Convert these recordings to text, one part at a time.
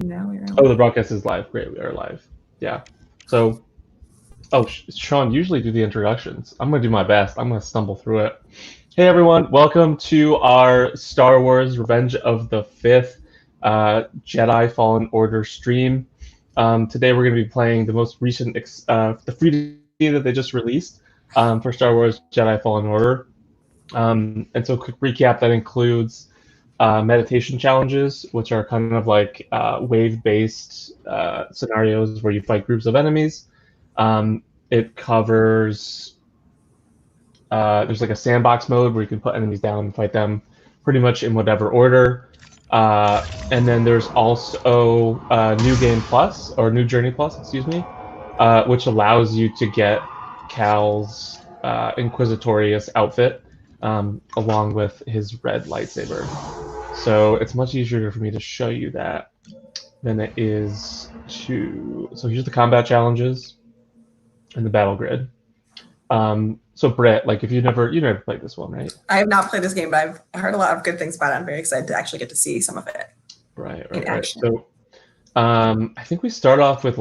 Now we're on. Oh, the broadcast is live. Great, we are live. Yeah. So, Sean, usually do the introductions. I'm gonna do my best. I'm gonna stumble through it. Hey everyone, welcome to our Star Wars Revenge of the Fifth Jedi Fallen Order stream. Today we're gonna be playing the most recent, the free that they just released for Star Wars Jedi Fallen Order. And so, quick recap: that includes meditation challenges, which are kind of like wave-based scenarios where you fight groups of enemies. It covers there's like a sandbox mode where you can put enemies down and fight them pretty much in whatever order. And then there's also New Game Plus, or New Journey Plus, excuse me, which allows you to get Cal's Inquisitorius outfit along with his red lightsaber. So it's much easier for me to show you that than it is to... So here's the combat challenges and the battle grid. So Britt, like, if you never played this one, right? I have not played this game, but I've heard a lot of good things about it. I'm very excited to actually get to see some of it. Right. So I think we start off with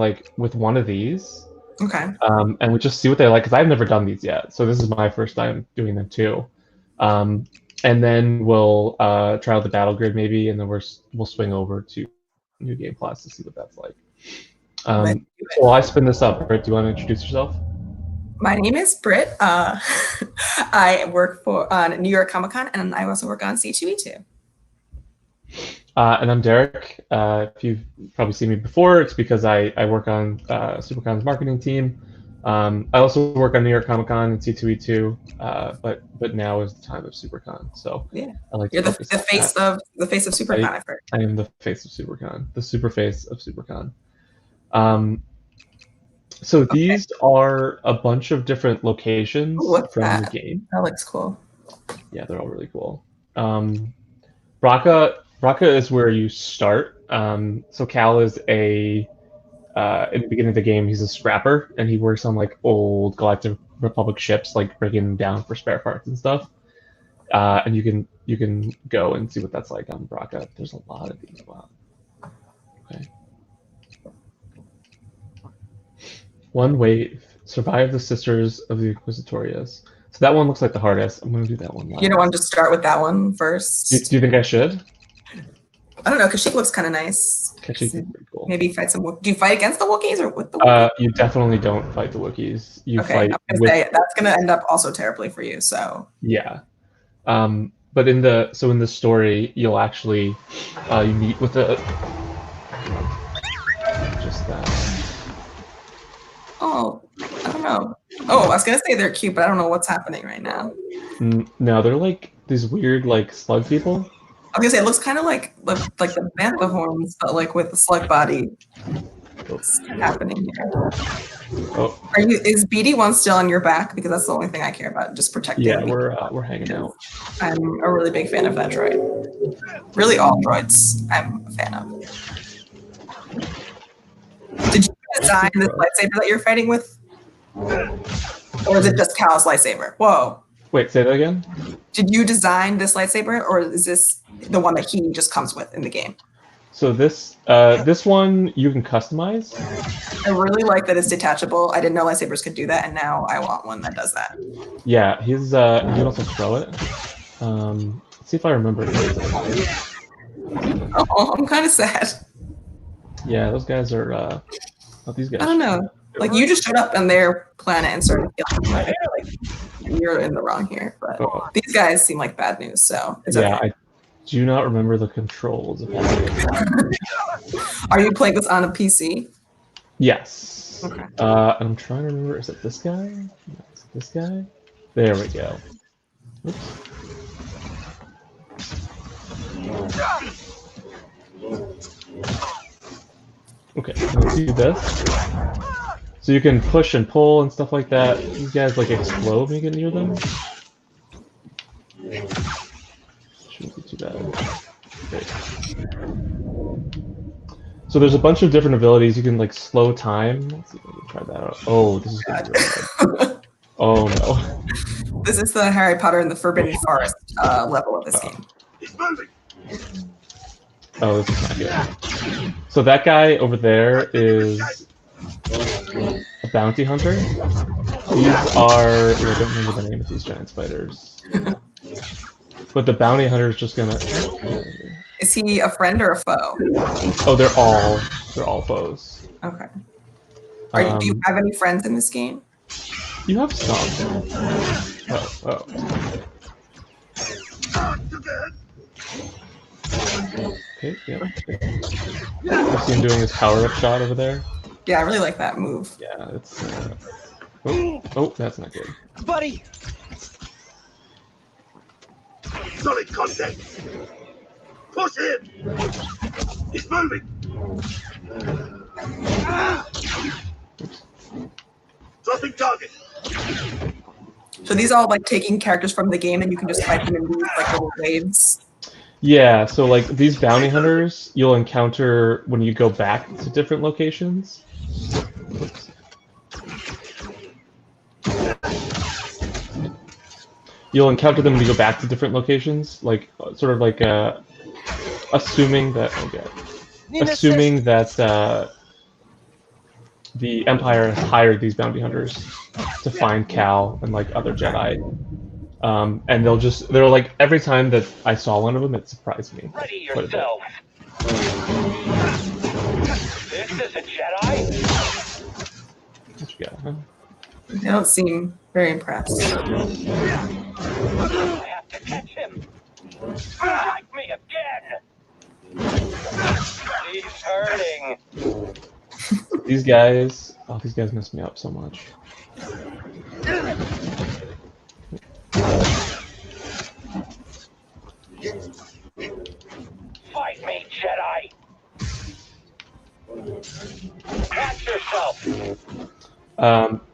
one of these. Okay. And we just see what they like, because I've never done these yet. So this is my first time doing them too. And then we'll try out the battle grid maybe, and then we'll swing over to New Game Plus to see what that's like. Well, I spin this up. Britt, do you want to introduce yourself? My name is Britt. I work on New York Comic Con, and I also work on C2E2. And I'm Derek. If you've probably seen me before, it's because I work on Supercon's marketing team. I also work on New York Comic Con and C2E2, but now is the time of Supercon. So yeah, I like you're the face of Supercon. I've heard. I am the face of Supercon, the super face of Supercon. So these are a bunch of different locations from the game. That looks cool. Yeah, they're all really cool. Bracca is where you start. So Cal is in the beginning of the game, he's a scrapper, and he works on like old Galactic Republic ships, like breaking them down for spare parts and stuff. And you can go and see what that's like on Bracca. There's a lot of these. Wow. Okay. One wave. Survive the Sisters of the Inquisitorius. So that one looks like the hardest. I'm going to do that one last. You don't want to just start with that one first? Do you think I should? I don't know, Kashyyyk looks kind of nice. Kashyyyk is pretty cool. Maybe fight some... Do you fight against the Wookiees or with the Wookiees? You definitely don't fight the Wookiees. You okay, fight I'm gonna say that's going to end up also terribly for you, so... Yeah. But in the story, you'll actually... you meet with the... Just that... Oh, I don't know. Oh, I was gonna say they're cute, but I don't know what's happening right now. No, they're like these weird like slug people. I was gonna say it looks kind of like the bantha horns, but like with the slug body. What's happening here? Oh, is BD1 still on your back? Because that's the only thing I care about, just protecting. Yeah, we're hanging out. I'm a really big fan of that droid. Really, all droids I'm a fan of. Did you design this lightsaber that you're fighting with? Or is it just Cal's lightsaber? Whoa. Wait, say that again? Did you design this lightsaber, or is this the one that he just comes with in the game? So this one you can customize. I really like that it's detachable. I didn't know lightsabers could do that, and now I want one that does that. Yeah, you can also throw it. Let's see if I remember. Oh, I'm kind of sad. Yeah, those guys are not these guys. I don't know. Like, you just showed up on their planet and started killing them. I feel like you're in the wrong here, but these guys seem like bad news, so it's okay. I do not remember the controls. Are you playing this on a PC? Yes. Okay. I'm trying to remember. Is it this guy? No, is it this guy? There we go. Oops. Okay, let's do this. So you can push and pull and stuff like that. These guys like explode when you get near them. Shouldn't be too bad. Okay. So there's a bunch of different abilities. You can like slow time. Let's see if I can try that out. Oh, this is gonna be really hard. Oh no. This is the Harry Potter and the Forbidden Forest level of this game. He's moving. Oh, this is not good. So that guy over there is a bounty hunter. These are... I don't remember the name of these giant spiders. But the bounty hunter is just gonna... Is he a friend or a foe? Oh, they're all foes. Okay. Do you have any friends in this game? You have some. Oh. Okay, yeah. You see him doing his power-up shot over there? Yeah, I really like that move. Yeah, it's... Oh, that's not good. Buddy! Solid contact! Push him! He's moving! Dropping target! So these are all like taking characters from the game and you can just fight them in these like little waves? Yeah, so like these bounty hunters you'll encounter when you go back to different locations. Oops. You'll encounter them when you go back to different locations, like sort of like assuming that the Empire has hired these bounty hunters to find Cal and like other Jedi. And they're like, every time that I saw one of them, it surprised me. Ready yourself. This is a Jedi? What you got, huh? They don't seem very impressed. I have to catch him. Strike me again. He's hurting. These guys mess me up so much. Fight me, Jedi. Catch yourself.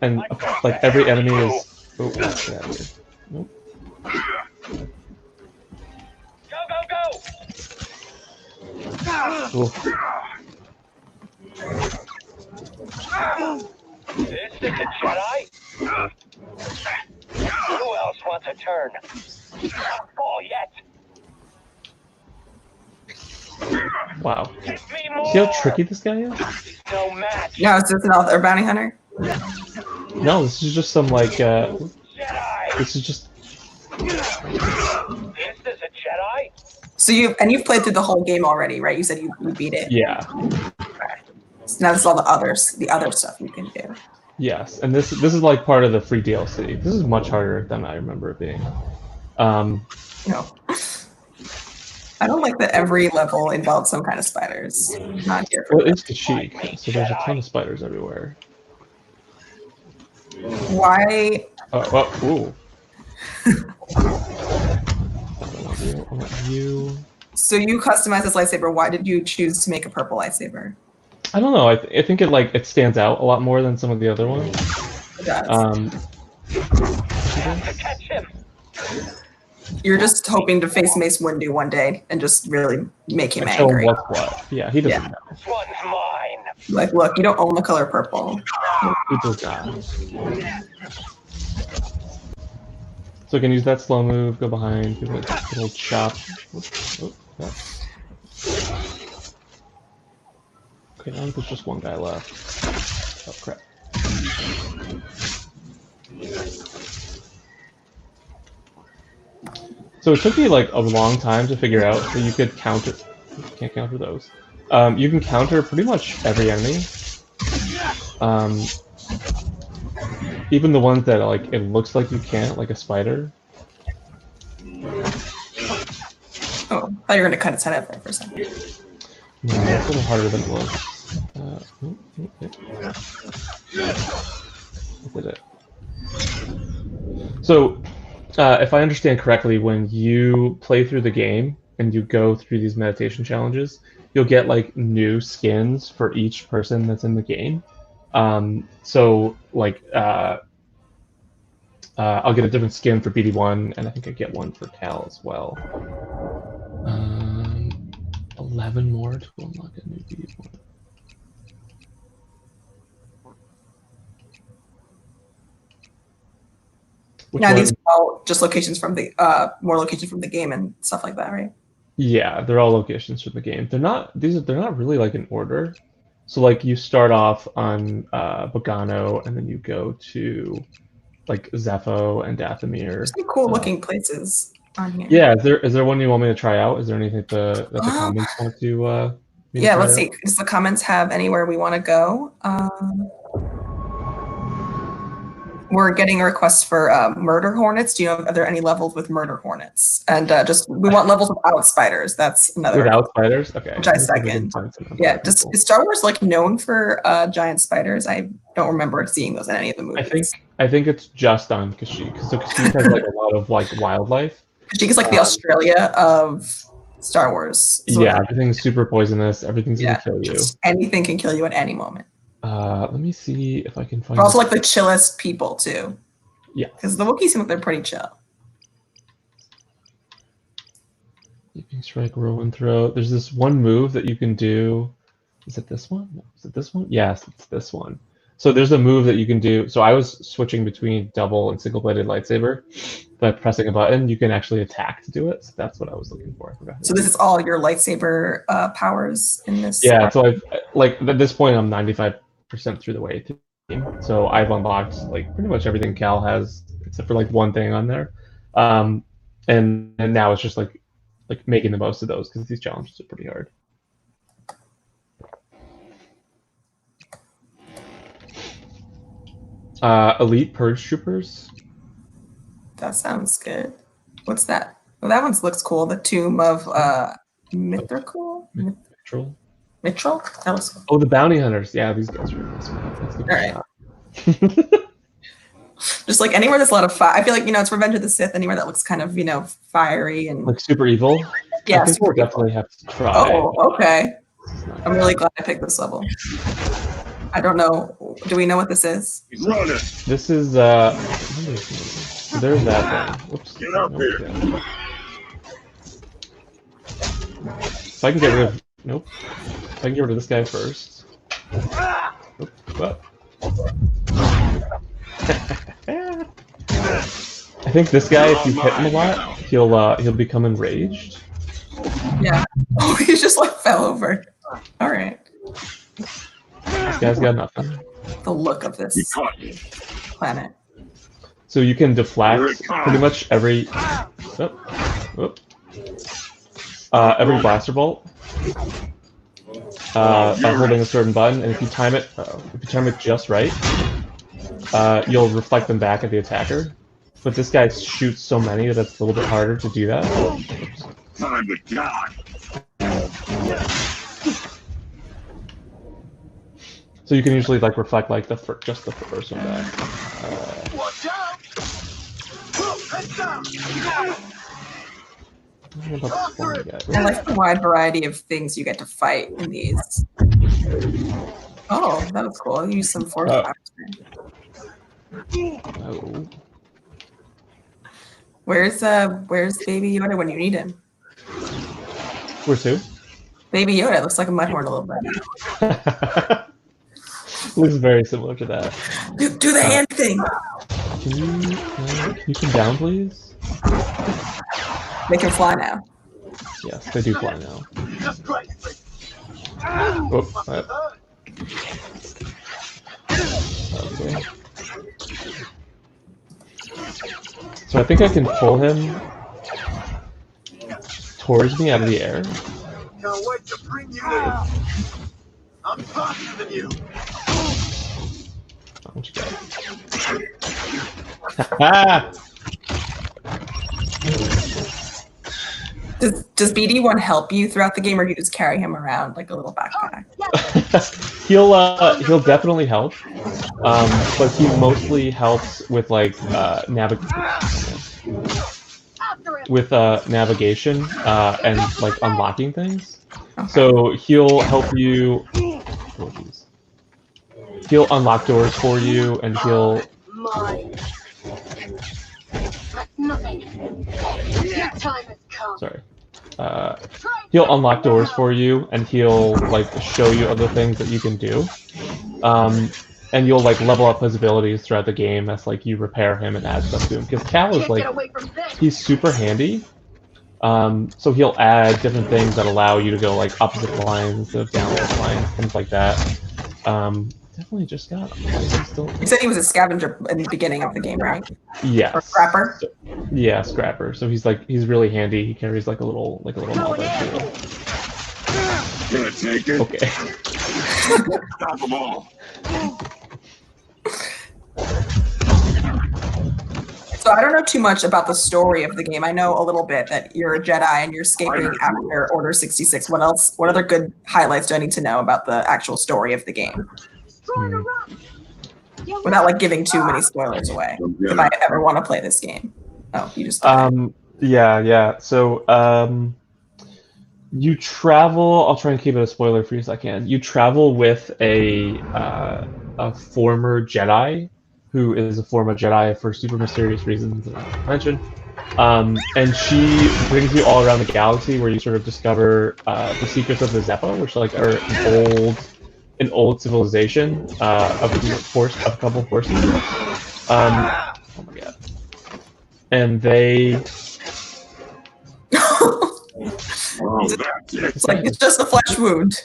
And like every enemy is... Oh, get out of here. Nope. Go! Ooh. This is a Jedi? Who else wants a turn? Not fall yet. Wow. Give me more. See how tricky this guy is? No match. No, is this another bounty hunter? No, this is just some like Jedi. this is just... This is a Jedi? So you've played through the whole game already, right? You said you beat it. Yeah. So now this is all the other stuff you can do. Yes, and this is like part of the free DLC. This is much harder than I remember it being. No. I don't like that every level involves some kind of spiders. I'm not here for Well, that. it's Kashyyyk, so there's a ton of spiders everywhere. Why? Ooh. I want you. So you customized this lightsaber. Why did you choose to make a purple lightsaber? I don't know. I think it stands out a lot more than some of the other ones. It does. Catch him. You're just hoping to face Mace Windu one day and just really make him Show him angry. what's what. Yeah, he doesn't know. This one's mine. Like, look, you don't own the color purple. He does not. So I can use that slow move, go behind, give it a little chop. Oh, that's... Okay, now there's just one guy left. Oh crap. So it took me like a long time to figure out that you could counter... Can't counter those. You can counter pretty much every enemy. Even the ones that like it looks like you can't, like a spider. Oh, I thought you were going to cut its head off there for a second. No, it's a little harder than it looks. I did it. So, if I understand correctly, when you play through the game and you go through these meditation challenges, you'll get like new skins for each person that's in the game. So like I'll get a different skin for BD1, and I think I get one for Cal as well. 11 more to unlock a new BD1. Now these are all just locations from the more locations from the game and stuff like that, right? Yeah, they're all locations from the game. They're not really like in order. So like you start off on Bogano, and then you go to like Zepho and Dathomir. Some cool looking places on here. Yeah, is there one you want me to try out? Is there anything that the comments want to me to Yeah, try let's out? see. Does the comments have anywhere we want to go? We're getting requests for murder hornets. Do you know, are there any levels with murder hornets? And we want levels without spiders. That's another. Without spiders? Okay. Which I second. Yeah, is Star Wars like known for giant spiders? I don't remember seeing those in any of the movies. I think it's just on Kashyyyk. So Kashyyyk has like a lot of like wildlife. Kashyyyk is like the Australia of Star Wars. Yeah, everything's super poisonous. Everything's gonna kill you. Anything can kill you at any moment. Let me see if I can find. But also like the chillest people too. Yeah. Because the Wookiees seem like they're pretty chill. Leaping strike, roll and throw. There's this one move that you can do. Is it this one? No, is it this one? Yes, it's this one. So there's a move that you can do. So I was switching between double and single-bladed lightsaber. By pressing a button, you can actually attack to do it. So that's what I was looking for. I forgot. So this is all your lightsaber powers in this? Yeah, so I've like at this point I'm 95% through the way through the game. So I've unlocked like pretty much everything Cal has, except for like one thing on there. And now it's just like making the most of those because these challenges are pretty hard. Elite Purge Troopers. That sounds good. What's that? Well, that one looks cool. The Tomb of Mithril? Mithril? That looks cool. Oh, the Bounty Hunters. Yeah, these guys are nice. All right. Just like anywhere there's a lot of fire. I feel like, it's Revenge of the Sith, anywhere that looks kind of, fiery and... Like super evil? Yeah, I think we'll definitely have to try. Oh, okay. I'm really glad I picked this level. I don't know. Do we know what this is? This is, there's that thing. Whoops. Get up here. If I can get rid of... Nope. If I can get rid of this guy first. Oop, what? I think this guy, if you hit him a lot, he'll become enraged. Yeah. Oh, he just like fell over. All right. This guy's got nothing. The look of this planet. So you can deflect pretty much every every blaster bolt by holding a certain button, and if you time it just right, you'll reflect them back at the attacker. But this guy shoots so many that it's a little bit harder to do that. Time to die. So you can usually like reflect like just the first one back. Watch out! Head down! I like the wide variety of things you get to fight in these. Oh, that was cool. I'll use some force powers. Oh. Where's Baby Yoda when you need him? Where's who? Baby Yoda looks like a mudhorn a little bit. Looks very similar to that. Do the hand thing. Can you come down, please? They can fly now. Yes, they do fly now. Oh, okay. So I think I can pull him towards me out of the air. Can't wait to bring you in. I'm faster than you. Oh, what you got? Does BD1 help you throughout the game, or do you just carry him around like a little backpack? He'll definitely help, but he mostly helps with like navigation and like unlocking things. Okay. So he'll help you. Oh, geez. He'll unlock doors for you, and he'll. Sorry. He'll unlock doors for you, and he'll like show you other things that you can do. And you'll like level up his abilities throughout the game as like you repair him and add stuff to him. Because Cal is like, he's super handy, So he'll add different things that allow you to go like opposite lines instead of downward lines, things like that. Definitely just got him. You said he was a scavenger in the beginning of the game, right? Yes. Or scrapper? Yeah, scrapper. So he's really handy. He carries like a little mallet tool. Gonna take it. Okay. Stop them all. So I don't know too much about the story of the game. I know a little bit that you're a Jedi and you're escaping after Order 66. What else? What other good highlights do I need to know about the actual story of the game? Without like giving too many spoilers away. If I ever want to play this game. Oh, you just yeah. So you travel. I'll try and keep it a spoiler free as I can. You travel with a former Jedi who is a former Jedi for super mysterious reasons that I won't mention. And she brings you all around the galaxy where you sort of discover the secrets of the Zeppo, which like are an old civilization of a couple forces. Oh my god. And they it's like it's just a flesh wound.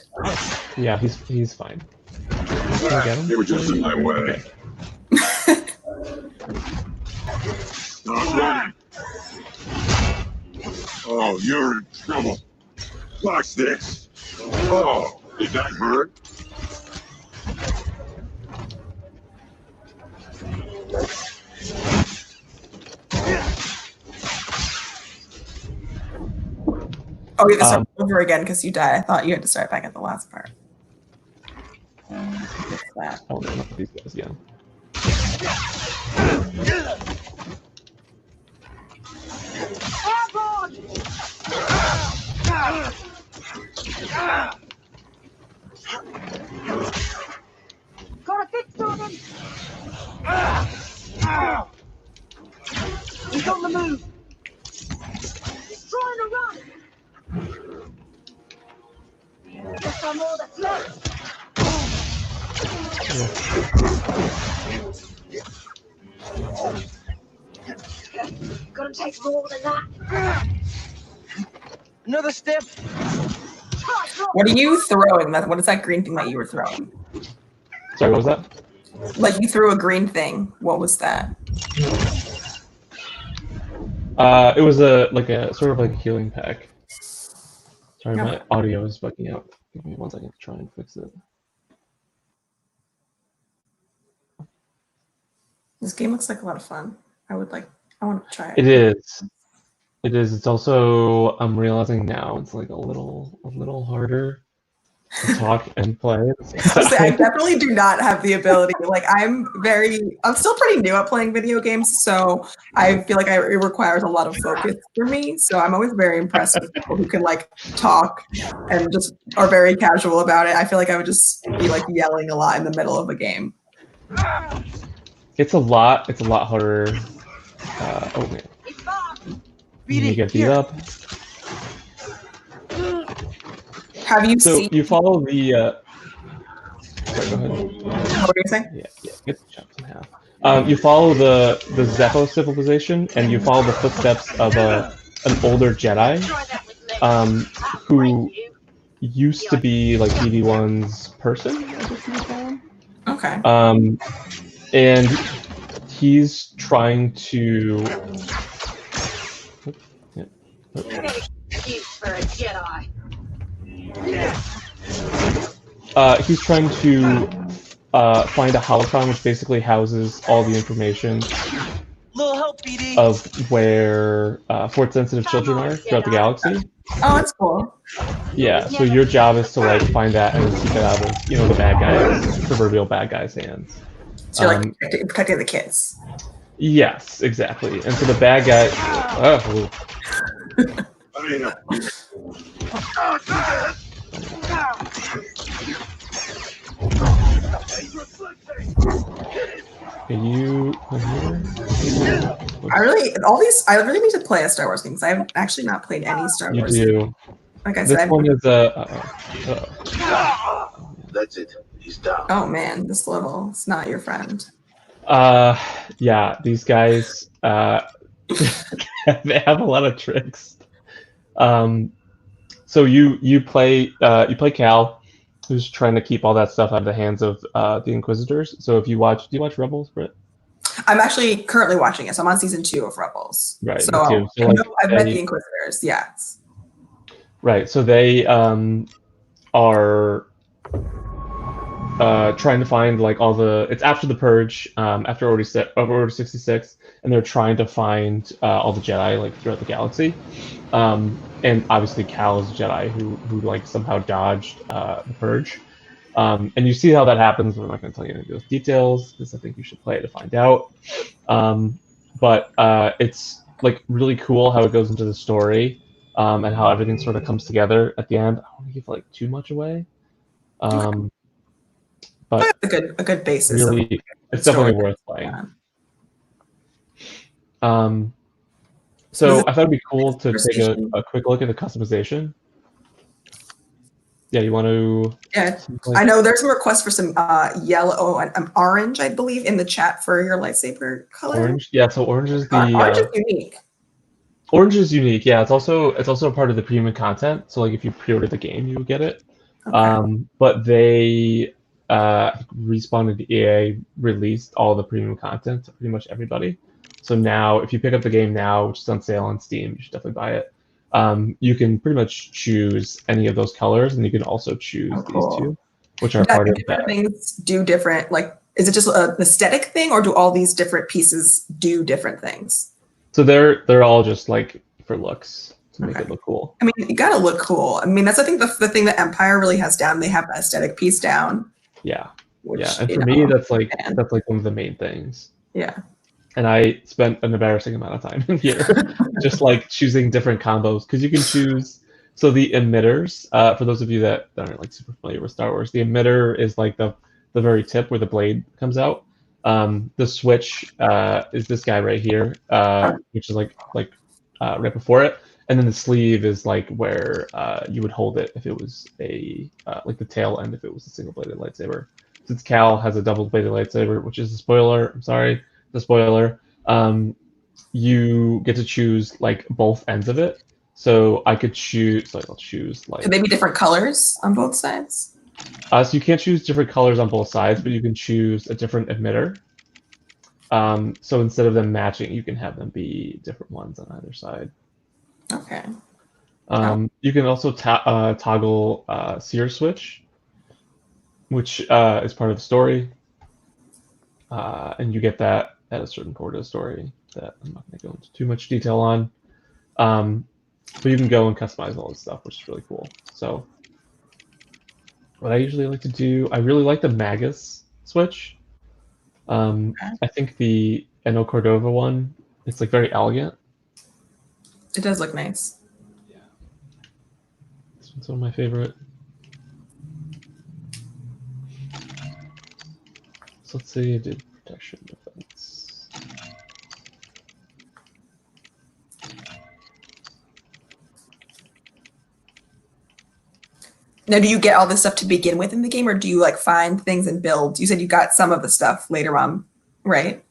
Yeah, he's fine. They were just in my way. Stop running. Oh, you're in trouble. Watch this. Oh, did that hurt? Oh, you have to start over again because you died. I thought you had to start back at the last part. That. Oh, no, these guys again. Got a fix on him. He's on the move. He's trying to run. Just some more that's left. Gotta take more than that. Another step. What are you throwing? What is that green thing that you were throwing? Sorry, what was that? Like you threw a green thing. What was that? It was a sort of like a healing pack. Sorry, my audio is bugging out. Give me 1 second to try and fix it. This game looks like a lot of fun. I want to try it. It is. It is. It's also, I'm realizing now, it's like a little harder to talk and play. I definitely do not have the ability. Like I'm still pretty new at playing video games, so I feel like it requires a lot of focus for me. So I'm always very impressed with people who can like talk and just are very casual about it. I feel like I would just be like yelling a lot in the middle of a game. It's a lot harder. Oh man. You get beat up. Have you seen? So you follow the. Sorry, go ahead. What were you saying? Yeah, get the chops in half. You follow the Zeppo civilization, and you follow the footsteps of an older Jedi, who used to be like BD1's person. I guess you would call him. Okay. And he's trying to. For a Jedi. He's trying to find a holocron, which basically houses all the information Little help, BD. of where force-sensitive children are throughout the galaxy. Oh, that's cool. Yeah, so your job is to like find that and keep it out of the bad guys, proverbial bad guys' hands. So you're like protecting the kids. Yes, exactly. And so the bad guy. Oh. Can you come here? I really need to play a Star Wars game because I have actually not played any Star Wars. You do. Like I this said, one is That's it. He's down. oh man, this level is not your friend. Yeah, these guys they have a lot of tricks. So you play Cal, who's trying to keep all that stuff out of the hands of the Inquisitors. So if you watch, do you watch Rebels, Britt? I'm actually currently watching it, so I'm on season 2 of Rebels. Right, So, me too. So I like, know I've met the Inquisitors. Yes. Right. So they are trying to find like all the. It's after the Purge, after Order 66, and they're trying to find all the Jedi like throughout the galaxy. And obviously Cal is a Jedi who like somehow dodged the Purge. And you see how that happens. We're not going to tell you any of those details because I think you should play it to find out. But it's like really cool how it goes into the story, and how everything sort of comes together at the end. I don't want to give like too much away, but That's a good basis. really, it's definitely worth playing. So I thought it'd be cool to take a quick look at the customization. Yeah, you want to? Yeah, I know there's some requests for some yellow and orange, I believe, in the chat for your lightsaber color. Orange, yeah. So orange is the orange is unique. Orange is unique. Yeah, it's also a part of the premium content. So like if you pre-order the game, you would get it. Okay. But they Respawn and EA released all the premium content to pretty much everybody. So now, if you pick up the game now, which is on sale on Steam, you should definitely buy it. You can pretty much choose any of those colors, and you can also choose these two, which are part of that. Things do different. Like, is it just an aesthetic thing, or do all these different pieces do different things? So they're all just like for looks to make it look cool. I mean, you gotta look cool. I mean, that's I think the thing that Empire really has down. They have the aesthetic piece down. Yeah, and for me, that's like one of the main things. Yeah. And I spent an embarrassing amount of time in here just like choosing different combos, because you can choose. So the emitters, for those of you that aren't like super familiar with Star Wars, the emitter is like the very tip where the blade comes out. The switch is this guy right here, which is like right before it, and then the sleeve is like where you would hold it if it was a like the tail end if it was a single-bladed lightsaber. Since Cal has a double-bladed lightsaber, which is a spoiler. I'm sorry. The spoiler, you get to choose like both ends of it. So I could choose, like I'll choose like. Could they be different colors on both sides? So you can't choose different colors on both sides, but you can choose a different emitter. So instead of them matching, you can have them be different ones on either side. Okay. You can also toggle sear switch, which is part of the story, and you get that at a certain part of the story that I'm not going to go into too much detail on. But you can go and customize all this stuff, which is really cool. So what I usually like to do, I really like the Magus switch. I think the Eno Cordova one, it's like very elegant. It does look nice. Yeah. This one's one of my favorite. So let's see, I did protection defense. Now, do you get all this stuff to begin with in the game, or do you like find things and build? You said you got some of the stuff later on, right?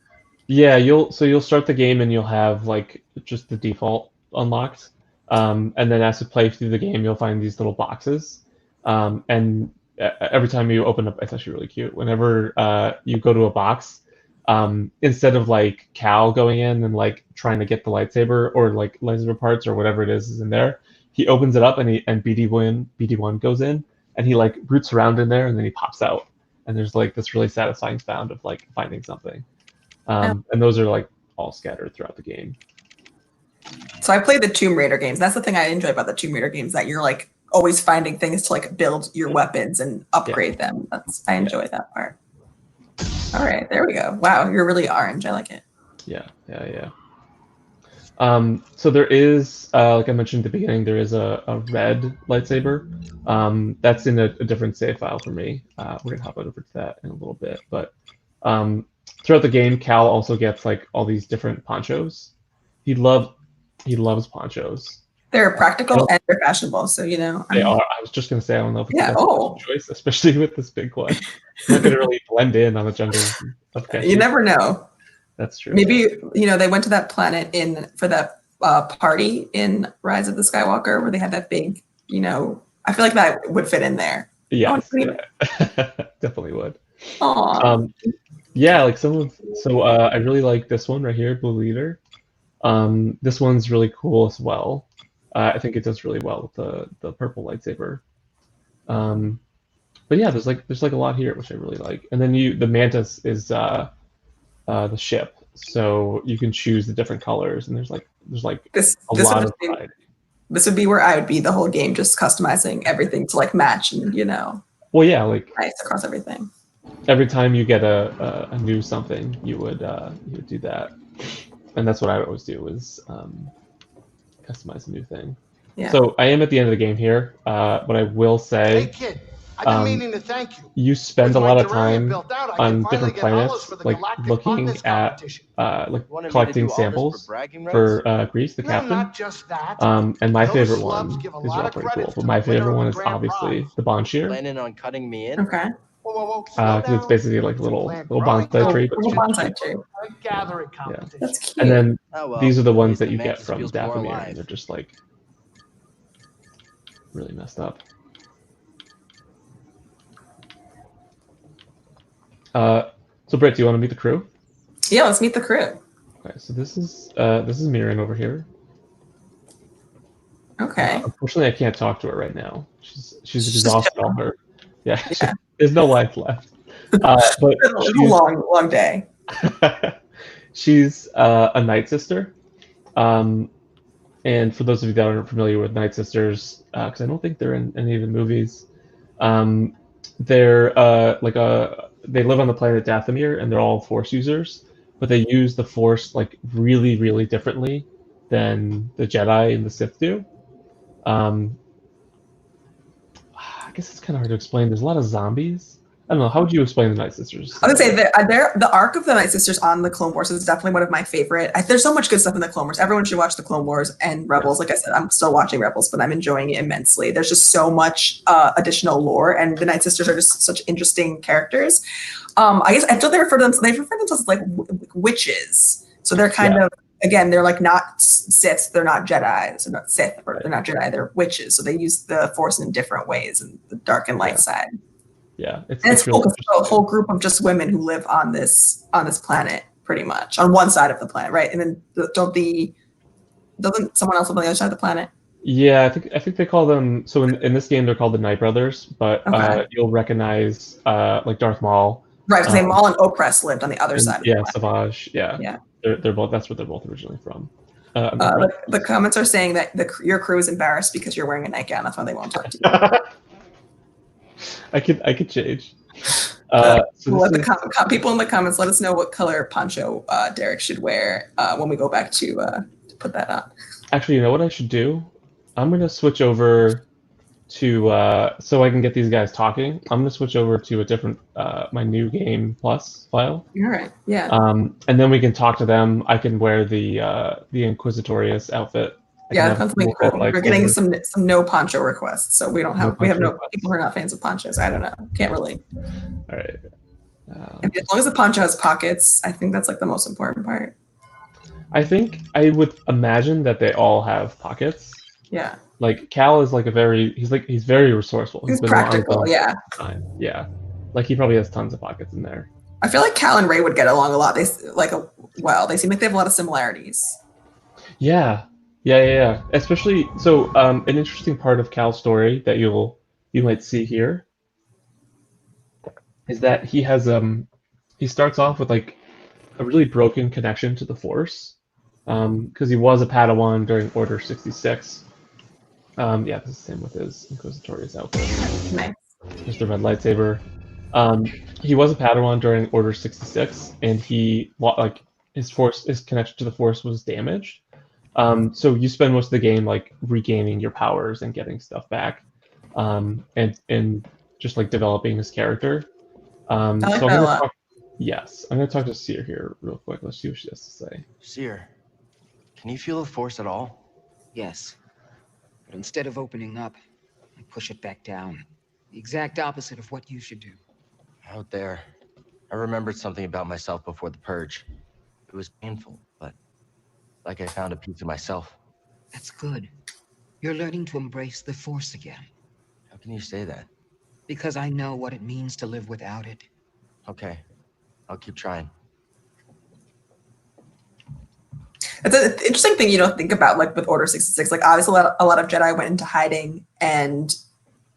Yeah, you'll start the game and you'll have like just the default unlocked, and then as you play through the game, you'll find these little boxes, and every time you open up, it's actually really cute. Whenever you go to a box, instead of like Cal going in and like trying to get the lightsaber or like lightsaber parts or whatever it is in there, he opens it up and BD1 goes in and he like roots around in there and then he pops out, and there's like this really satisfying sound of like finding something, and those are like all scattered throughout the game. So I played the Tomb Raider games. That's the thing I enjoy about the Tomb Raider games, that you're like always finding things to like build your weapons and upgrade them. I enjoy that part. All right, there we go. Wow, you're really orange. I like it. Yeah. So there is, like I mentioned at the beginning, there is a red lightsaber. That's in a different save file for me. We're gonna hop over to that in a little bit. But throughout the game, Cal also gets like all these different ponchos. He loves ponchos. They're practical and they're fashionable, so you know. They are. I was just gonna say, I don't know if it's a choice, especially with this big one. They're not gonna really blend in on the jungle of Kashyyyk. You never know. That's true. Maybe they went to that planet for that party in Rise of the Skywalker where they had that big, I feel like that would fit in there. Yes, yeah. Definitely would. Aww. Yeah, like I really like this one right here, Blue Leader. This one's really cool as well. I think it does really well with the purple lightsaber. But yeah, there's like a lot here which I really like. And then the Mantis is the ship, so you can choose the different colors, and there's like a lot of variety. This would be where I would be the whole game, just customizing everything to like match and Well, yeah, like nice across everything. Every time you get a new something, you would do that, and that's what I would always do is customize a new thing. Yeah. So I am at the end of the game here, but I will say, Hey kid, I've been meaning to thank you. You spend a lot of time on different finally planets, get like Galactic looking Contest at competition. like collecting samples for Grease, the No, captain. not just that. And my Those favorite slubs one give a is lot all of pretty credit cool, to but my the winner favorite of one the is grand obviously prize. the Bonshear. Planning on cutting me in? Okay. Whoa, Because it's basically like a little bonsai tree. But Little it's bonsai tree. A gathering competition. That's cute. And then Oh, well, these are the at ones least that the you get Mantis from feels more Dathomir, alive. and they're just like really messed up. So Britt, do you want to meet the crew? Yeah, let's meet the crew. Okay, so this is Mirren over here. Okay. Unfortunately, I can't talk to her right now. She's exhausted on her. Yeah, Yeah. there's no life left. But It's a long day. she's a Nightsister. And for those of you that aren't familiar with Nightsisters, because I don't think they're in any of the movies, they're they live on the planet Dathomir, and they're all Force users, but they use the Force like really, really differently than the Jedi and the Sith do. I guess it's kind of hard to explain. There's a lot of zombies. I don't know. How would you explain the Nightsisters? I would say the arc of the Nightsisters on the Clone Wars is definitely one of my favorite. There's so much good stuff in the Clone Wars. Everyone should watch the Clone Wars and Rebels. Like I said, I'm still watching Rebels, but I'm enjoying it immensely. There's just so much additional lore, and the Nightsisters are just such interesting characters. I guess I feel they refer to themselves as like witches. So they're kind of, again, they're like not Sith, they're not Jedi, they're not Sith, or they're not Jedi, they're witches. So they use the Force in different ways, and the dark and light side. Yeah, it's cool because it's a whole group of just women who live on this planet, pretty much on one side of the planet, right? And then doesn't someone else live on the other side of the planet? Yeah, I think they call them. So in this game, they're called the Night Brothers, but you'll recognize like Darth Maul. Right, because Maul and Opress lived on the other side. Yeah, Savage. Yeah, yeah. They're both. That's where they're both originally from. The comments are saying that your crew is embarrassed because you're wearing a nightgown. That's why they won't talk to you. I could change. People in the comments, let us know what color poncho Derek should wear when we go back to put that on. Actually, you know what I should do? I'm gonna switch over to so I can get these guys talking. I'm gonna switch over to a different my new game plus file. All right. Yeah. And then we can talk to them. I can wear the Inquisitorius outfit. Yeah, that's something cool. We're getting some no poncho requests, so we have no people who are not fans of ponchos. I don't know, can't relate. All right. As long as the poncho has pockets, I think that's like the most important part. I think I would imagine that they all have pockets. Yeah. Like Cal is like he's very resourceful. He's practical. Yeah. Yeah. Like he probably has tons of pockets in there. I feel like Cal and Ray would get along a lot. They seem like they have a lot of similarities. Yeah. Especially so. An interesting part of Cal's story that you might see here is that he has he starts off with like a really broken connection to the Force, because he was a Padawan during Order 66. Yeah, this is the same with his Inquisitorius outfit. Nice. There's the red lightsaber. He was a Padawan during Order 66, and his connection to the Force was damaged. So you spend most of the game like regaining your powers and getting stuff back, and just like developing his character. I like that a lot. I'm gonna talk to Seer here real quick. Let's see what she has to say. Seer, can you feel the Force at all? Yes. But instead of opening up, I push it back down. The exact opposite of what you should do. Out there, I remembered something about myself before the purge. It was painful, but Like I found a piece of myself. That's good. You're learning to embrace the Force again. How can you say that? Because I know what it means to live without it. Okay. I'll keep trying. It's an interesting thing you don't think about, like with Order 66. Like obviously a lot of Jedi went into hiding, and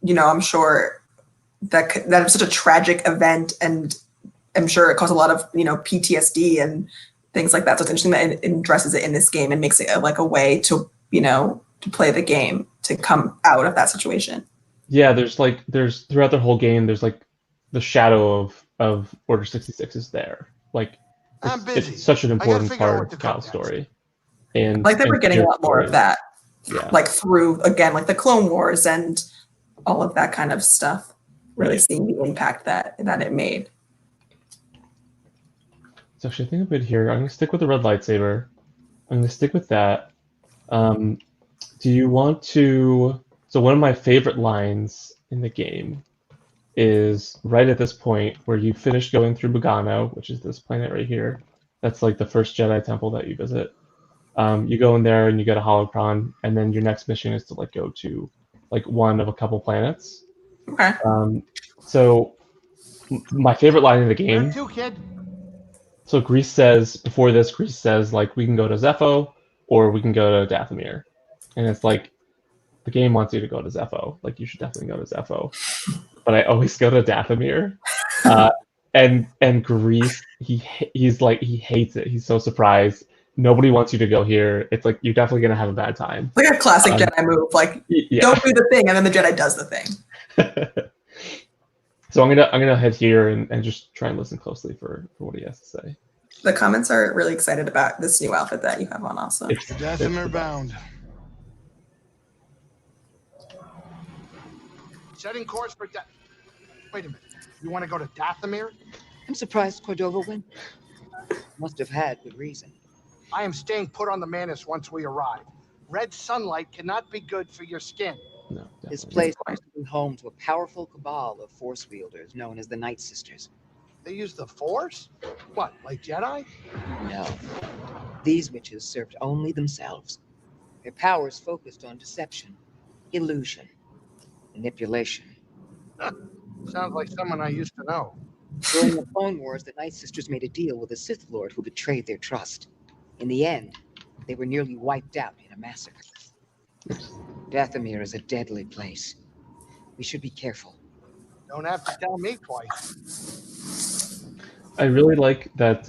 I'm sure that was such a tragic event, and I'm sure it caused a lot of PTSD and things like that. So it's interesting that it addresses it in this game and makes it like a way to to play the game, to come out of that situation. Yeah, there's throughout the whole game, there's like the shadow of Order 66 is there. Like it's such an important part of Cal's story. And like they were getting a lot more of that. Yeah. Like through again, like the Clone Wars and all of that kind of stuff. Really seeing the impact that it made. So actually, I think a bit here. I'm gonna stick with the red lightsaber. I'm gonna stick with that. Do you want to? So one of my favorite lines in the game is right at this point where you finish going through Bogano, which is this planet right here. That's like the first Jedi temple that you visit. You go in there and you get a holocron, and then your next mission is to like go to like one of a couple planets. Okay. So my favorite line in the game. Where to, kid? So Grease says before this, Grease says like we can go to Zepho or we can go to Dathomir, and it's like the game wants you to go to Zepho. Like you should definitely go to Zepho, but I always go to Dathomir. And Grease, he's like he hates it. He's so surprised. Nobody wants you to go here. It's like you're definitely gonna have a bad time. Like a classic Jedi move. Like don't do the thing, and then the Jedi does the thing. So I'm gonna head here and just try and listen closely for what he has to say. The comments are really excited about this new outfit that you have on also. Dathomir bound. Setting course for Wait a minute. You want to go to Dathomir? I'm surprised Cordova went. Must have had good reason. I am staying put on the Manus once we arrive. Red sunlight cannot be good for your skin. No, This place used to be home to a powerful cabal of Force wielders known as the Nightsisters. They use the Force? What, like Jedi? No. These witches served only themselves. Their powers focused on deception, illusion, manipulation. Sounds like someone I used to know. During the Clone Wars, the Nightsisters made a deal with a Sith Lord who betrayed their trust. In the end, they were nearly wiped out in a massacre. Dathomir is a deadly place. We should be careful. Don't have to tell me twice. I really like that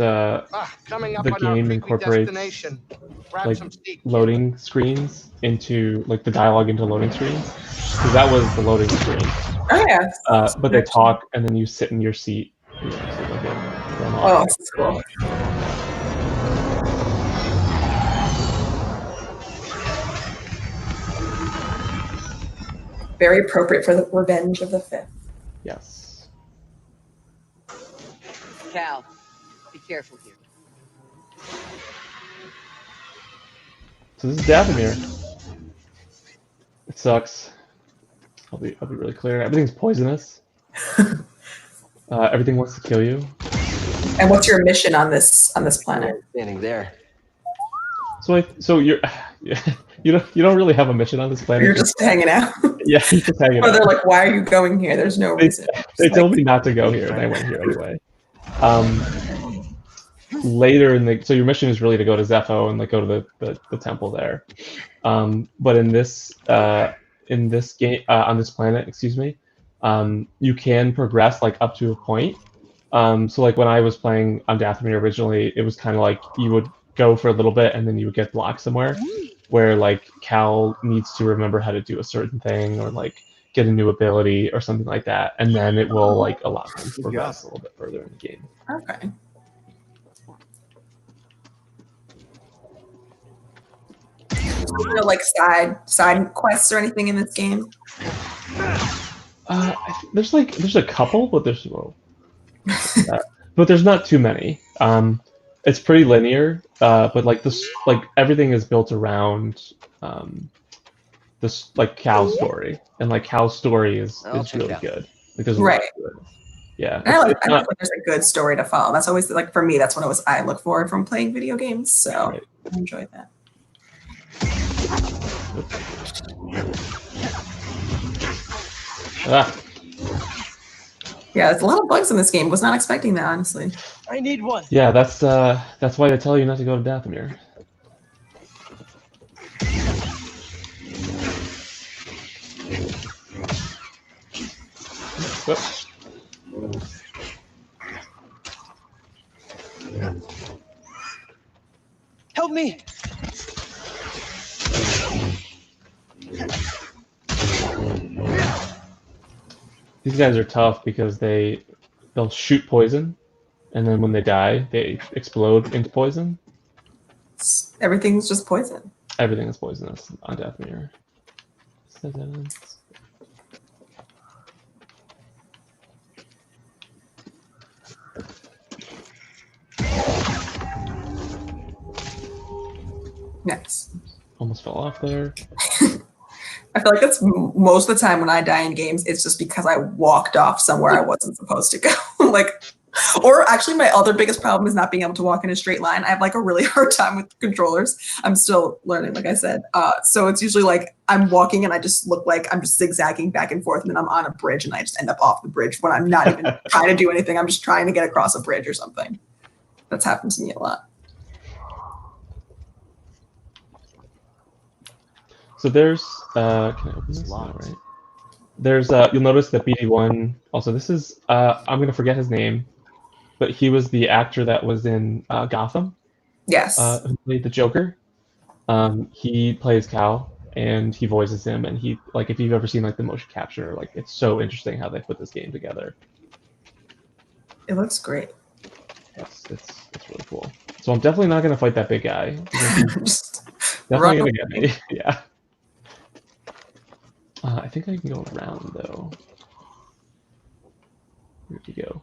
Coming up the on our game incorporates grab like some steak. loading screens into like the dialogue into loading screens, because that was the loading screen. Oh yeah. But they talk and then you sit in your seat. You know, so like Oh, that's cool. Very appropriate for the Revenge of the Fifth. Yes. Cal, be careful here. So this is Dathomir. It sucks. I'll be really clear. Everything's poisonous. Everything wants to kill you. And what's your mission on this planet? Standing there. So you're you don't really have a mission on this planet. You're just hanging out. Yeah, you're just hanging out. Or they're like, why are you going here? There's no reason. They told me not to go here, and I went here anyway. Later so your mission is really to go to Zepho and like go to the temple there. But in this game on this planet, excuse me, you can progress like up to a point. So like when I was playing on Dathomir originally, it was kind of like you would go for a little bit and then you would get blocked somewhere, where like Cal needs to remember how to do a certain thing or like get a new ability or something like that, and then it will like allow him to progress a little bit further in the game. Okay. Like side quests or anything in this game? There's a couple, but there's not too many. It's pretty linear, but like everything is built around this like Cal's story, and like Cal's story is really good. Like there's a lot to it. Yeah, And I like it's not when there's a good story to follow. That's always like for me. That's what I look for from playing video games. So right. I enjoy that. Ah, Yeah, there's a lot of bugs in this game. Was not expecting that, honestly. I need one. yeah, that's why they tell you not to go to Dathomir. Whoop. Help me. These guys are tough because they'll shoot poison, and then when they die, they explode into poison. Everything's just poison. Everything is poisonous on Dathomir. Nice. Almost fell off there. I feel like that's most of the time when I die in games, it's just because I walked off somewhere I wasn't supposed to go. Like, or actually, my other biggest problem is not being able to walk in a straight line. I have like a really hard time with controllers. I'm still learning, like I said. So it's usually like I'm walking and I just look like I'm just zigzagging back and forth, and then I'm on a bridge and I just end up off the bridge when I'm not even trying to do anything. I'm just trying to get across a bridge or something. That's happened to me a lot. So there's can I open this? No, right? There's you'll notice that BD1 also this is I'm gonna forget his name, but he was the actor that was in Gotham. Yes. Who played the Joker. He plays Cal and he voices him, and he like if you've ever seen like the motion capture, like it's so interesting how they put this game together. It looks great. Yes, it's really cool. So I'm definitely not gonna fight that big guy. Just Definitely run gonna get me. Yeah. I think I can go around though. Where'd you go?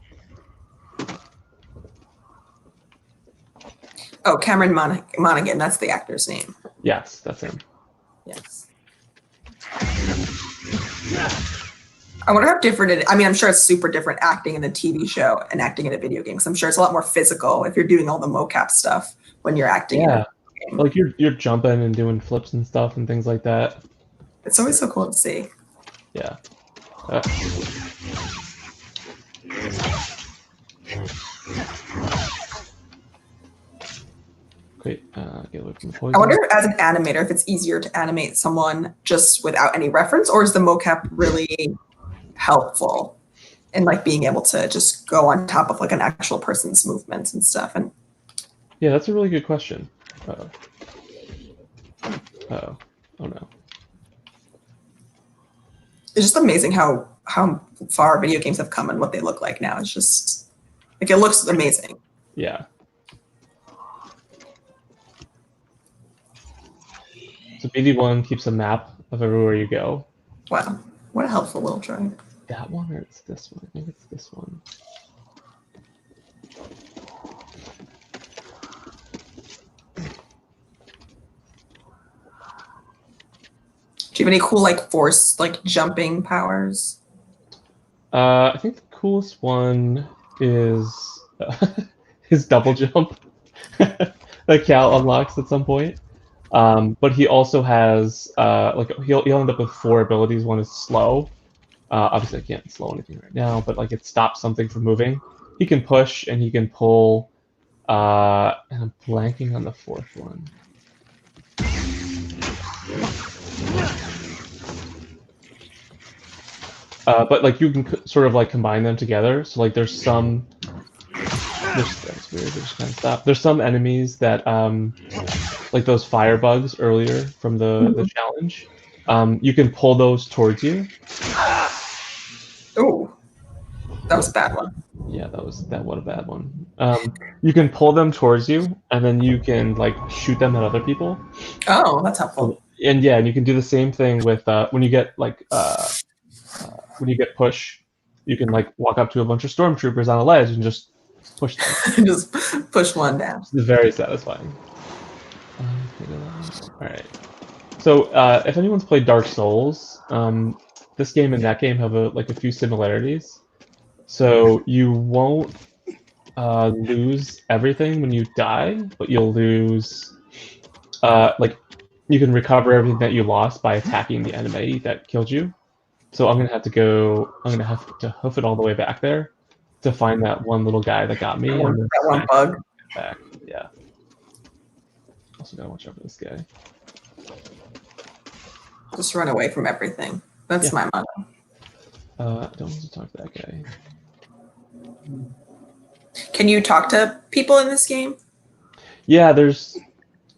Oh, Cameron Monaghan. That's the actor's name. Yes, that's him. Yes. I wonder how different it is. I mean, I'm sure it's super different acting in a TV show and acting in a video game. Because I'm sure it's a lot more physical if you're doing all the mocap stuff when you're acting. Yeah, like you're jumping and doing flips and stuff and things like that. It's always so cool to see. Yeah. Great. Get away from the poison. I wonder if, as an animator, if it's easier to animate someone just without any reference, or is the mocap really helpful in like being able to just go on top of like an actual person's movements and stuff? And yeah, that's a really good question. Oh no. it's just amazing how far video games have come and what they look like now. It's just like it looks amazing. Yeah. So BD1 keeps a map of everywhere you go. Wow, what a helpful little droid. That one or it's this one? I think it's this one. Do you have any cool like force like jumping powers? I think the coolest one is his double jump that Cal unlocks at some point. But he also has like he'll end up with 4 abilities. One is slow. Obviously, I can't slow anything right now, but like it stops something from moving. He can push and he can pull. And I'm blanking on the 4th one. But like you can sort of like combine them together. So like there's some. That's weird. They just kind of stop. There's some enemies that like those firebugs earlier from the challenge. You can pull those towards you. Oh, that was a bad one. Yeah, what a bad one. You can pull them towards you, and then you can like shoot them at other people. Oh, that's helpful. And yeah, and you can do the same thing with when you get like when you get push, you can like walk up to a bunch of stormtroopers on a ledge and just push them. Just push one down. It's very satisfying. All right. So if anyone's played Dark Souls, this game and that game have a few similarities. So you won't lose everything when you die, but you'll lose like you can recover everything that you lost by attacking the enemy that killed you. So I'm gonna have to hoof it all the way back there to find that one little guy that got me. And then That one smack bug. him back. Yeah. Also gotta watch out for this guy. Just run away from everything. That's my motto. I don't want to talk to that guy. Can you talk to people in this game? Yeah, there's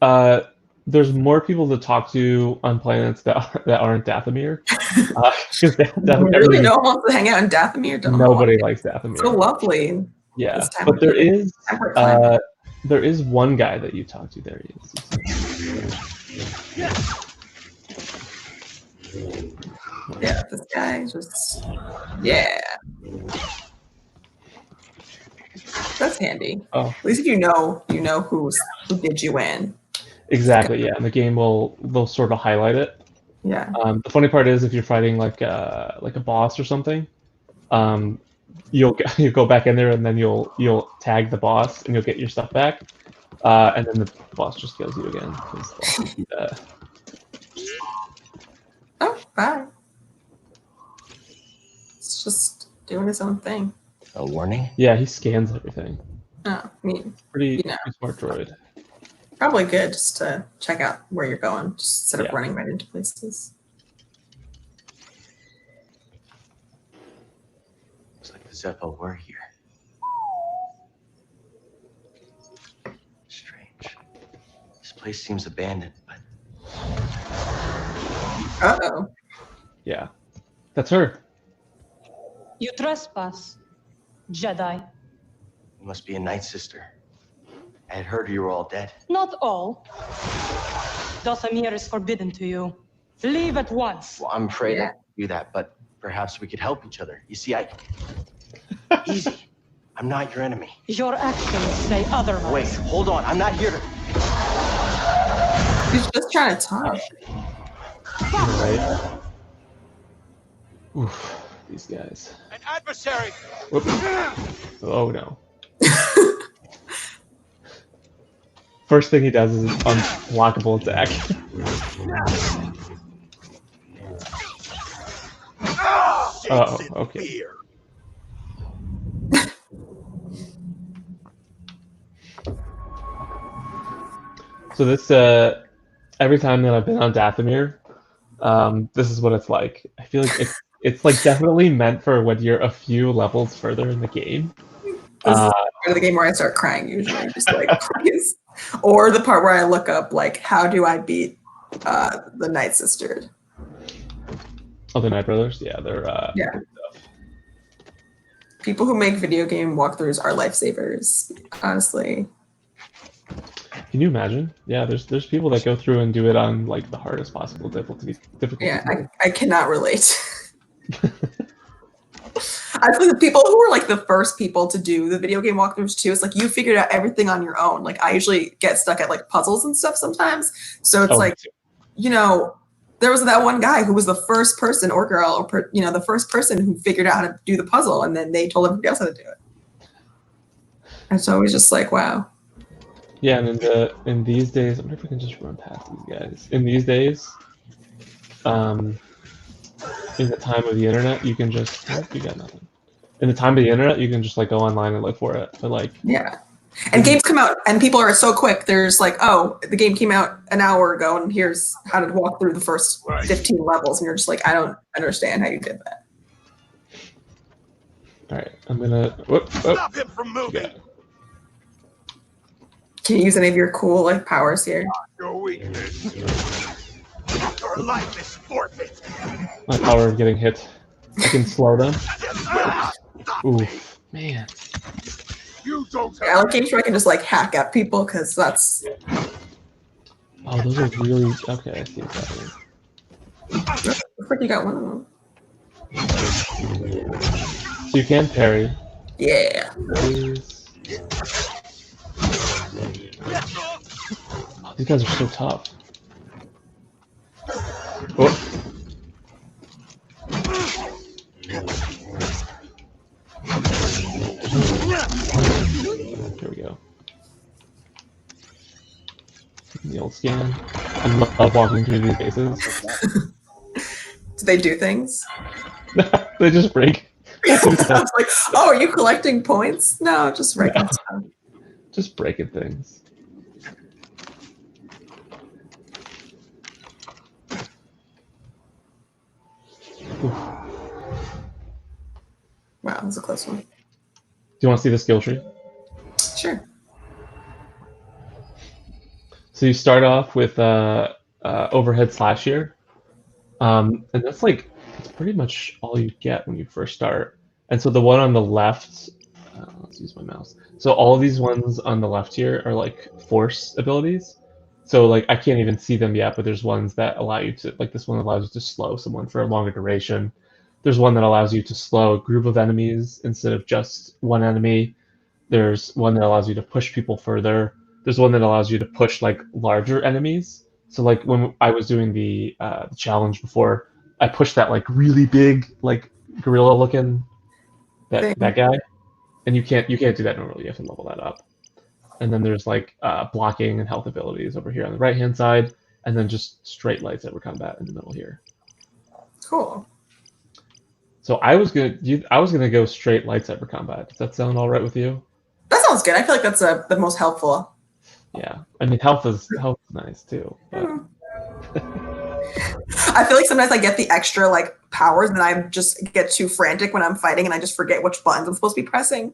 more people to talk to on planets that aren't Dathomir. Really, no one wants to hang out in Dathomir. Nobody likes Dathomir. So lovely. Yeah, but there is one guy that you talk to. There he is. Yeah, this guy just that's handy. Oh. At least if you know who did you in. Exactly. Yeah, and the game they'll sort of highlight it. Yeah. The funny part is if you're fighting like a boss or something, you'll go back in there and then you'll tag the boss and you'll get your stuff back, and then the boss just kills you again. Oh, bye. It's just doing his own thing. A warning? Yeah, he scans everything. Oh, I mean, Pretty smart droid. probably good just to check out where you're going, just instead of Yeah. running right into places. Looks like the Zeppo were here. Strange. This place seems abandoned, but Uh-oh. Yeah, that's her. You trespass, Jedi. you must be a Nightsister. I had heard you were all dead. Not all. Dathomir is forbidden to you. Leave at once. Well, I'm afraid I can't do that, but perhaps we could help each other. You see, Easy. I'm not your enemy. Your actions say otherwise. Wait, hold on. I'm not here to... He's just trying to talk. Right. Oof, these guys. An adversary. Whoop. Oh no. First thing he does is an unblockable attack. Oh, okay. So this, every time that I've been on Dathomir, this is what it's like. I feel like it's like definitely meant for when you're a few levels further in the game. This is the part of the game where I start crying usually, just like please. Or the part where I look up like how do I beat the Nightsisters? Oh, the Night Brothers? Yeah, they're Yeah. good stuff. People who make video game walkthroughs are lifesavers, honestly. Can you imagine? Yeah, there's people that go through and do it on like the hardest possible difficulty. Yeah, I cannot relate. I think the people who were like the first people to do the video game walkthroughs too, it's like you figured out everything on your own. Like I usually get stuck at like puzzles and stuff sometimes. So it's like, you know, there was that one guy who was the first person or girl or, you know, the first person who figured out how to do the puzzle and then they told everybody else how to do it. And so it was just like, wow. Yeah, and in these days, I wonder if we can just run past these guys. In these days, in the time of the internet, you can just you got nothing. In the time of the internet, you can just like go online and look for it. But like and games come out and people are so quick. There's like, oh, the game came out an hour ago and here's how to walk through the first 15 levels, and you're just like, I don't understand how you did that. All right, I'm gonna Stop him from moving. Yeah. Can you use any of your cool like powers here? Your weakness. Your life is forfeit. My power of getting hit. I can slow them. Oof, man. You don't I like games where I can just like hack at people because that's. Oh, those are really okay. I see what's happening. Looks like you got one of them. So you can parry. Yeah. Oh, these guys are so tough. Oh. Here we go. The old scan. I love walking through these bases. Do they do things? They just break. I was like, oh, are you collecting points? No, just breaking stuff. Just breaking things. Oof. Wow, that was a close one. Do you want to see the skill tree? Sure. So you start off with overhead slash here, and that's like it's pretty much all you get when you first start. And so the one on the left, let's use my mouse. So all of these ones on the left here are like force abilities. So like I can't even see them yet, but there's ones that allow you to, like this one allows you to slow someone for a longer duration. There's one that allows you to slow a group of enemies instead of just one enemy. There's one that allows you to push people further. There's one that allows you to push like larger enemies. So like when I was doing the challenge before, I pushed that like really big like gorilla looking that guy, and you can't do that normally. You have to level that up. And then there's like blocking and health abilities over here on the right hand side, and then just straight lightsaber combat in the middle here. Cool. So I was gonna go straight lightsaber combat. Does that sound all right with you? That sounds good. I feel like that's the most helpful. Yeah, I mean health is nice too. But... I feel like sometimes I get the extra like powers, and I just get too frantic when I'm fighting, and I just forget which buttons I'm supposed to be pressing.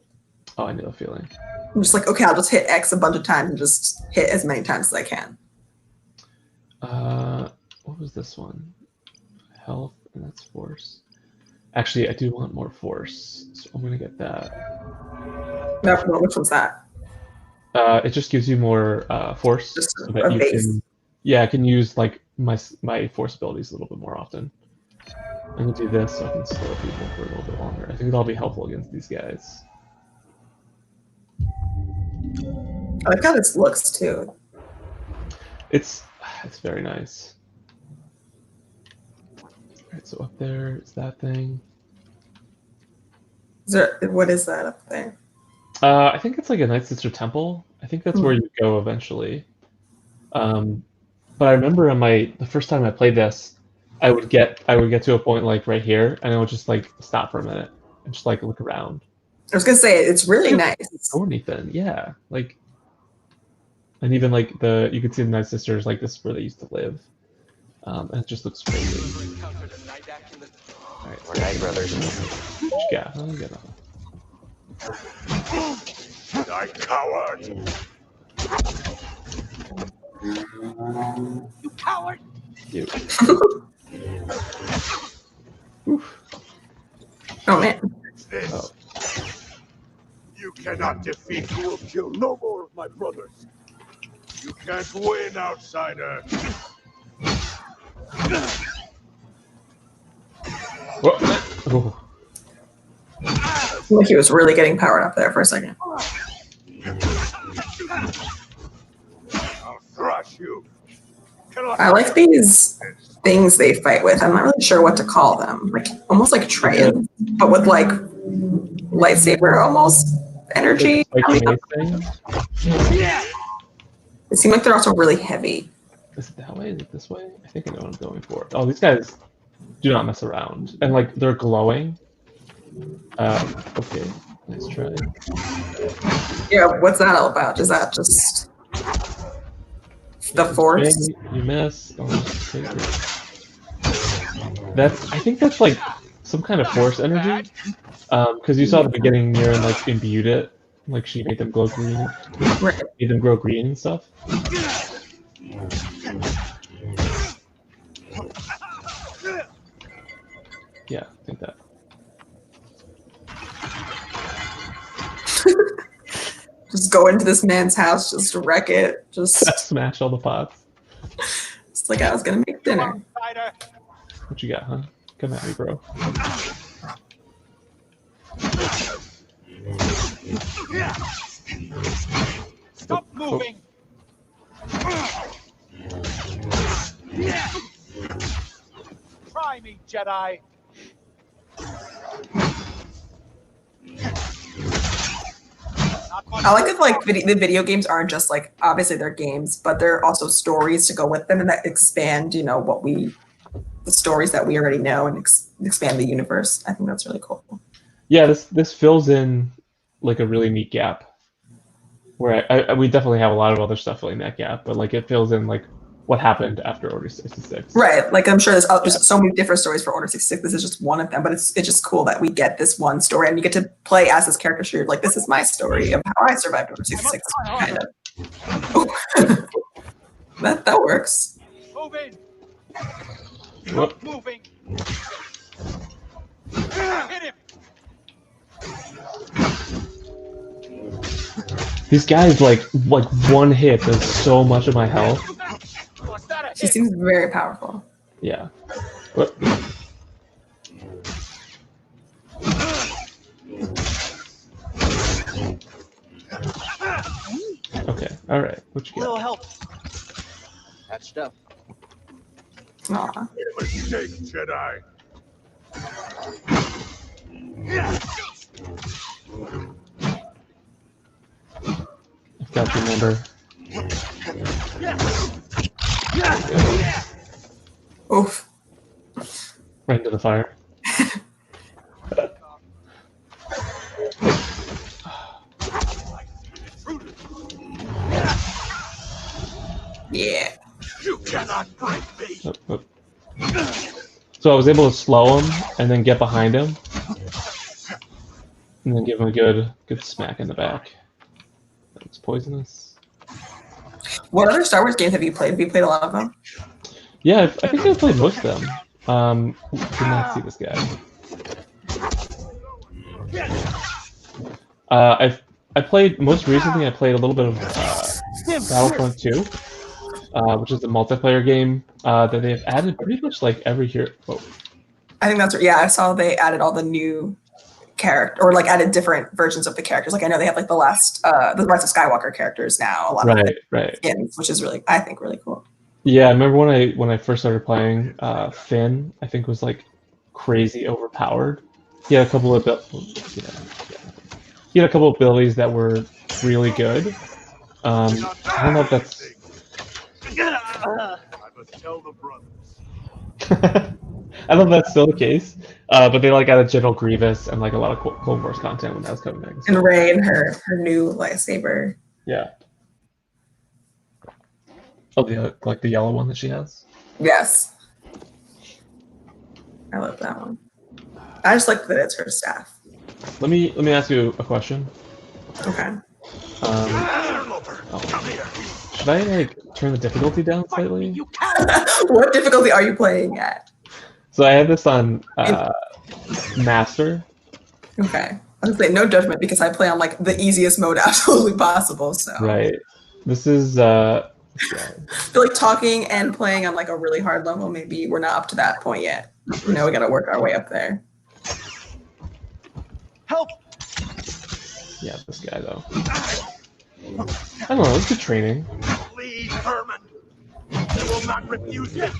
Oh, I know the feeling. I'm just like, okay, I'll just hit X a bunch of times and just hit as many times as I can. What was this one? Health, and that's force. Actually, I do want more force, so I'm gonna get that. No, which one's that? It just gives you more force, Just so that a you base. can. Yeah, I can use like my force abilities a little bit more often. I'm gonna do this so I can slow people for a little bit longer. I think that'll be helpful against these guys. I like how this looks too. It's very nice. Alright, so up there is that thing. What is that up there? I think it's like a Nightsister temple. I think that's where you go eventually. But I remember the first time I played this, I would get to a point like right here, and I would just like stop for a minute and just like look around. I was gonna say it's really nice. Or anything, yeah. Like, and even like you could see the Nightsisters, like this is where they used to live. And it just looks crazy. Alright, We're night brothers. yeah, I don't get it. I coward! You coward! You. Oh man. This. Oh. You cannot defeat who will kill no more of my brothers. You can't win, outsider. Oh. Like he was really getting powered up there for a second. I'll thrash you. I like these things they fight with. I'm not really sure what to call them. Like almost like Traians, but with like lightsaber almost energy. Like I mean, thing? they seem like they're also really heavy. Is it that way? Is it this way? I think I know what I'm going for. Oh, these guys do not mess around. And like they're glowing. Okay. Nice try. Yeah, what's that all about? Is that just the force? You miss. Oh, I think that's like some kind of force energy. Because you saw at the beginning Mira like imbued it. Like she made them glow green. Right. Made them grow green and stuff. Yeah, I think that. Just go into this man's house, just wreck it, just Smash all the pots. it's like I was gonna make dinner. What you got, huh? Come at me, bro. Stop moving! Try me, Jedi! I like that the video games aren't just like obviously they're games, but they're also stories to go with them and that expand, the stories that we already know and expand the universe. I think that's really cool. Yeah, this fills in like a really neat gap. Where we definitely have a lot of other stuff filling that gap, but like it fills in like what happened after Order 66. Right. Like I'm sure there's so many different stories for Order 66. This is just one of them, but it's just cool that we get this one story and you get to play as this character. So you're like, this is my story of how I survived Order 66. Kind of. that works. Moving. Whoop. Moving. Hit him. These guys like one hit does so much of my health. She seems very powerful. Yeah. Whoop. Okay. All right. What you got? Little help. Patched up. Aw. Mistake, Jedi. I've got your number. Oof. Right into the fire. Yeah. You cannot break me. Whoop, whoop. So I was able to slow him and then get behind him, and then give him a good smack in the back. It's poisonous. What other Star Wars games have you played? Have you played a lot of them? Yeah, I think I've played most of them. Did not see this guy. I played most recently. I played a little bit of Battlefront 2, which is a multiplayer game that they've added pretty much like every year. Oh. I think that's I saw they added all the new character or like added different versions of the characters. Like I know they have like the Rise of Skywalker characters now. A lot of skins, which is I think really cool. Yeah, I remember when I first started playing, Finn, I think was like crazy overpowered. He had a couple of abilities that were really good. I don't know if that's. I must tell the brothers. I don't know if that's still the case, but they like added General Grievous and like a lot of Clone Wars content when that was coming in. And Rey and her new lightsaber. Yeah. Oh, the yellow one that she has. Yes. I love that one. I just like that it's her staff. Let me ask you a question. Okay. Should I like turn the difficulty down slightly? What difficulty are you playing at? So I have this on Master. Okay. I was saying no judgment because I play on like the easiest mode absolutely possible. So Right. This is I feel like talking and playing on like a really hard level, maybe we're not up to that point yet. We gotta work our way up there. Help! Yeah, this guy though. I don't know, it's good training. Please, Herman. I will not refuse it.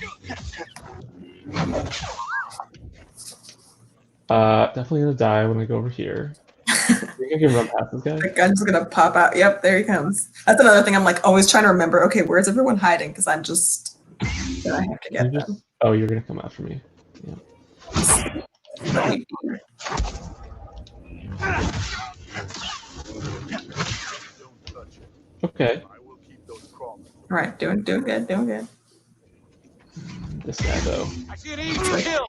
Definitely gonna die when I go over here. Think I can run past this guy? The gun's gonna pop out. Yep, there he comes. That's another thing I'm like always trying to remember. Okay, where's everyone hiding? Because I'm just I have to get them. Oh, you're gonna come after me. Yeah. Okay. All right, doing good. This guy though. I see an easy kill.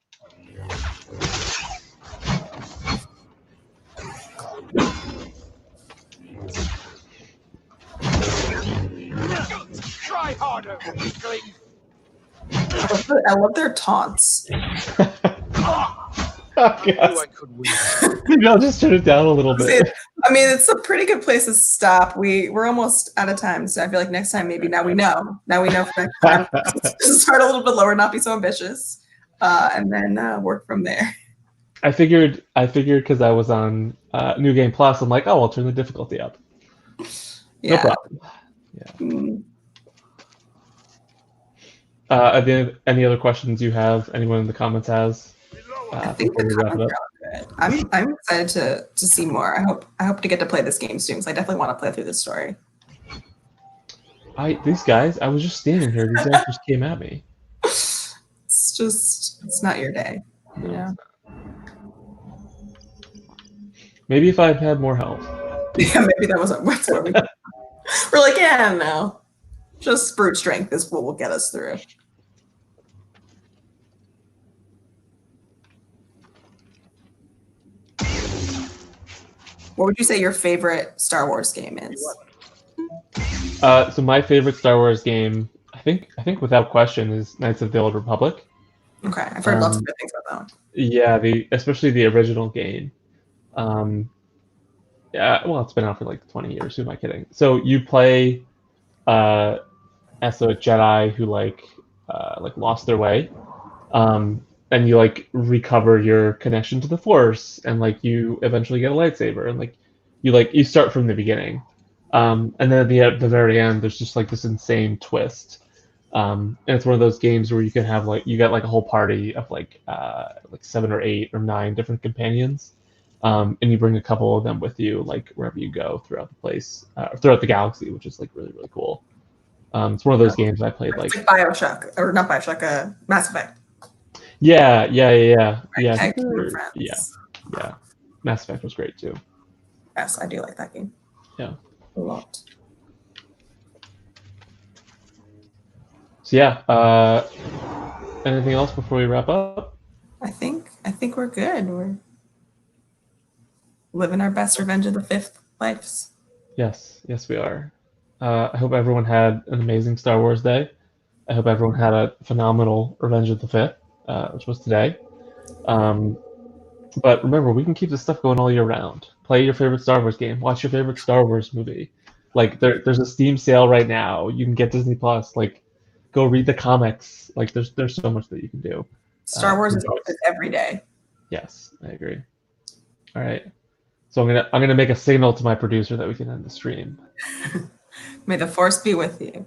Try harder, weakling. I love their taunts. Oh, God. Maybe I'll just turn it down a little bit. I mean, it's a pretty good place to stop. We're almost out of time, so I feel like next time, maybe now we know. Now we know for next time. Start a little bit lower, not be so ambitious, and then work from there. I figured because I was on New Game Plus, I'm like, oh, I'll turn the difficulty up. Yeah. No problem. Yeah. Any other questions you have? Anyone in the comments has? I think the comments are all I'm excited to see more. I hope to get to play this game soon because I definitely want to play through this story. These guys, I was just standing here. These guys just came at me. It's not your day. No, Yeah. it's not. Maybe if I had had more health. Yeah, maybe that's what we're like, yeah, no. Just brute strength is what will get us through. What would you say your favorite Star Wars game is? So my favorite Star Wars game, I think without question, is Knights of the Old Republic. Okay, I've heard lots of good things about that one. Yeah, especially the original game. Yeah, well, it's been out for like 20 years. Who am I kidding? So you play as a Jedi who like lost their way, and you like recover your connection to the Force, and like you eventually get a lightsaber, and like you start from the beginning, and then at the very end, there's just like this insane twist. And it's one of those games where you can have you get like a whole party of like 7 or 8 or 9 different companions, and you bring a couple of them with you like wherever you go throughout the place, throughout the galaxy, which is like really, really cool. It's one of those games I played It's like BioShock, or not BioShock, Mass Effect. Yeah. I Right, think yeah. Mass Effect was great too. Yes, I do like that game. Yeah. A lot. So yeah, anything else before we wrap up? I think we're good. We're living our best Revenge of the Fifth lives. Yes, we are. I hope everyone had an amazing Star Wars day. I hope everyone had a phenomenal Revenge of the Fifth, which was today. But remember, we can keep this stuff going all year round. Play your favorite Star Wars game. Watch your favorite Star Wars movie. Like there's a Steam sale right now. You can get Disney Plus. Like, go read the comics. Like there's so much that you can do. Star Wars is every day. Yes, I agree. All right. So I'm gonna make a signal to my producer that we can end the stream. May the Force be with you.